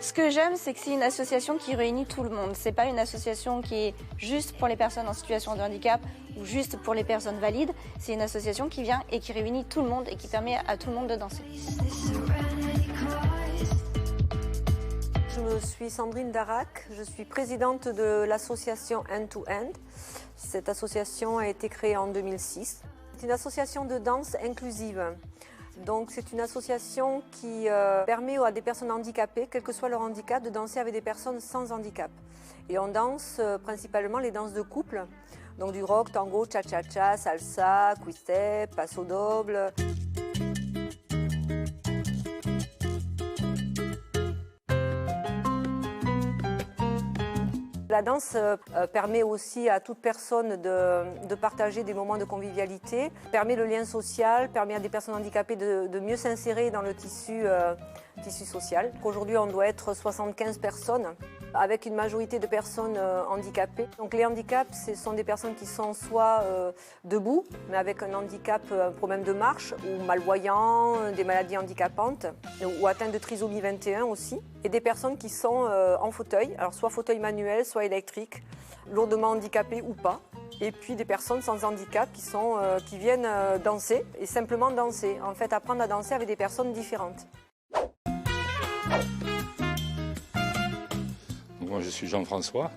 Ce que j'aime, c'est que c'est une association qui réunit tout le monde. C'est pas une association qui est juste pour les personnes en situation de handicap ou juste pour les personnes valides. C'est une association qui vient et qui réunit tout le monde et qui permet à tout le monde de danser. Je suis Sandrine Darac, je suis présidente de l'association End to End. Cette association a été créée en 2006. C'est une association de danse inclusive. Donc c'est une association qui permet à des personnes handicapées, quel que soit leur handicap, de danser avec des personnes sans handicap. Et on danse principalement les danses de couple, donc du rock, tango, cha-cha-cha, salsa, quick-step, paso doble. La danse permet aussi à toute personne de partager des moments de convivialité, permet le lien social, permet à des personnes handicapées de mieux s'insérer dans le tissu social. Aujourd'hui, on doit être 75 personnes, avec une majorité de personnes handicapées. Donc les handicaps, ce sont des personnes qui sont soit debout, mais avec un handicap, un problème de marche, ou malvoyants, des maladies handicapantes, ou atteintes de trisomie 21 aussi. Et des personnes qui sont en fauteuil, alors soit fauteuil manuel, soit électrique, lourdement handicapées ou pas. Et puis des personnes sans handicap qui viennent danser, et simplement danser. En fait, apprendre à danser avec des personnes différentes. Moi, je suis Jean-François,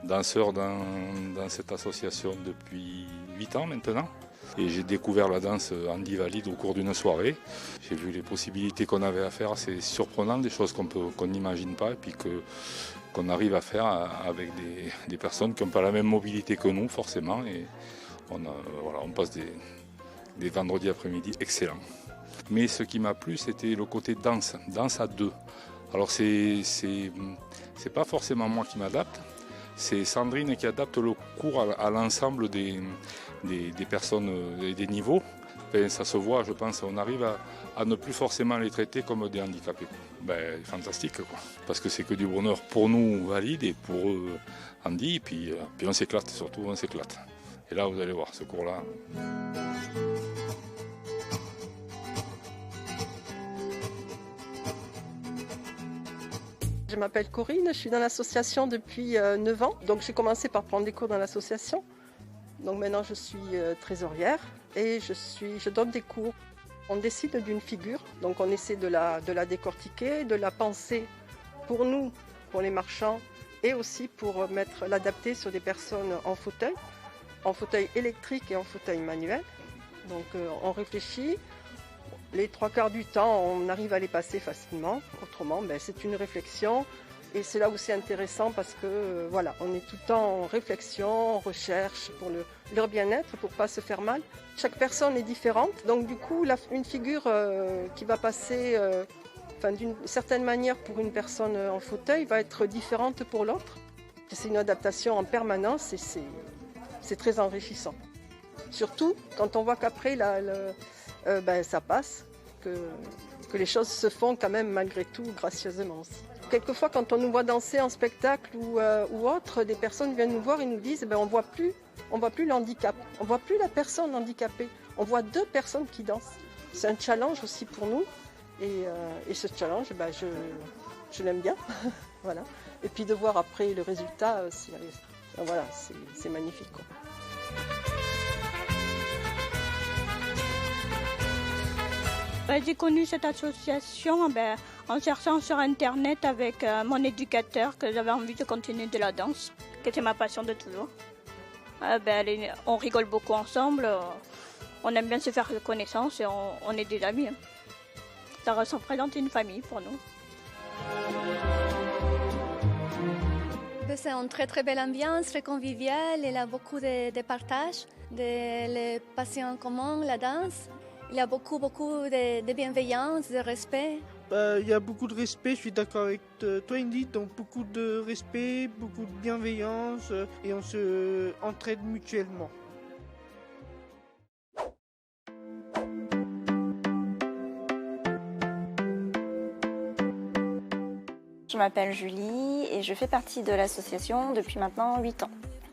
danseur dans cette association depuis 8 ans maintenant. Et j'ai découvert la danse handi valide au cours d'une soirée. J'ai vu les possibilités qu'on avait à faire, c'est surprenant, des choses qu'on n'imagine pas et puis qu'on arrive à faire avec des personnes qui n'ont pas la même mobilité que nous forcément. Et on passe des vendredis après-midi excellents. Mais ce qui m'a plu, c'était le côté danse à deux. Alors c'est pas forcément moi qui m'adapte, c'est Sandrine qui adapte le cours à l'ensemble des personnes et des niveaux. Ben, ça se voit, je pense, on arrive à ne plus forcément les traiter comme des handicapés. Ben, fantastique, quoi. Parce que c'est que du bonheur pour nous valides et pour eux handi, et puis on s'éclate, surtout on s'éclate. Et là, vous allez voir, ce cours-là. Je m'appelle Corinne, je suis dans l'association depuis 9 ans. Donc j'ai commencé par prendre des cours dans l'association. Donc maintenant je suis trésorière et je donne des cours. On décide d'une figure, donc on essaie de la décortiquer, de la penser pour nous, pour les marchands, et aussi pour l'adapter sur des personnes en fauteuil électrique et en fauteuil manuel. Donc on réfléchit. Les 3/4 du temps, on arrive à les passer facilement. Autrement, c'est une réflexion. Et c'est là où c'est intéressant parce que voilà, on est tout le temps en réflexion, en recherche pour leur bien-être, pour ne pas se faire mal. Chaque personne est différente. Donc du coup, une figure qui va passer d'une certaine manière pour une personne en fauteuil va être différente pour l'autre. C'est une adaptation en permanence et c'est très enrichissant. Surtout quand on voit qu'après ça passe, que les choses se font quand même malgré tout gracieusement. Quelquefois quand on nous voit danser en spectacle ou autre, des personnes viennent nous voir et nous disent on voit plus le handicap, on voit plus la personne handicapée, on voit 2 personnes qui dansent. C'est un challenge aussi pour nous et ce challenge je l'aime bien. Voilà. Et puis de voir après le résultat, c'est magnifique, quoi. J'ai connu cette association en cherchant sur Internet avec mon éducateur que j'avais envie de continuer de la danse, que c'est ma passion de toujours. On rigole beaucoup ensemble, on aime bien se faire connaissance et on est des amis. Ça représente une famille pour nous. C'est une très très belle ambiance, très conviviale, il y a beaucoup de partage, de passions en commun, la danse. Il y a beaucoup de bienveillance, de respect. Il y a beaucoup de respect, je suis d'accord avec toi Indy, donc beaucoup de respect, beaucoup de bienveillance et on se entraide mutuellement. Je m'appelle Julie et je fais partie de l'association depuis maintenant 8 ans.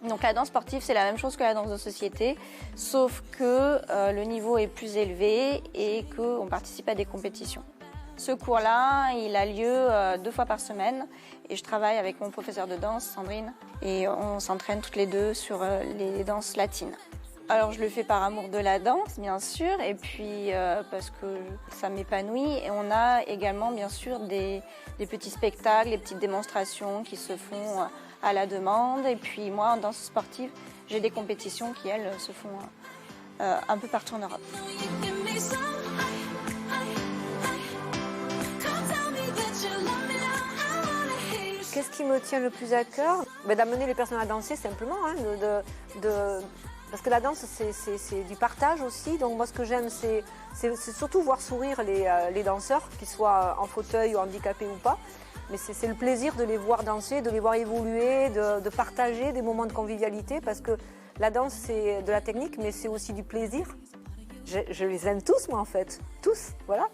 Donc la danse sportive, c'est la même chose que la danse de société, sauf que le niveau est plus élevé et qu'on participe à des compétitions. Ce cours-là, il a lieu 2 fois par semaine et je travaille avec mon professeur de danse, Sandrine, et on s'entraîne toutes les deux sur les danses latines. Alors je le fais par amour de la danse, bien sûr, et puis parce que ça m'épanouit. Et on a également, bien sûr, des petits spectacles, des petites démonstrations qui se font à la demande. Et puis moi, en danse sportive, j'ai des compétitions qui, elles, se font un peu partout en Europe. Qu'est-ce qui me tient le plus à cœur? D'amener les personnes à danser simplement, hein, parce que la danse c'est du partage aussi, donc moi ce que j'aime c'est surtout voir sourire les danseurs, qu'ils soient en fauteuil ou handicapés ou pas, mais c'est le plaisir de les voir danser, de les voir évoluer, de partager des moments de convivialité, parce que la danse c'est de la technique mais c'est aussi du plaisir. Je les aime tous moi en fait, tous, voilà.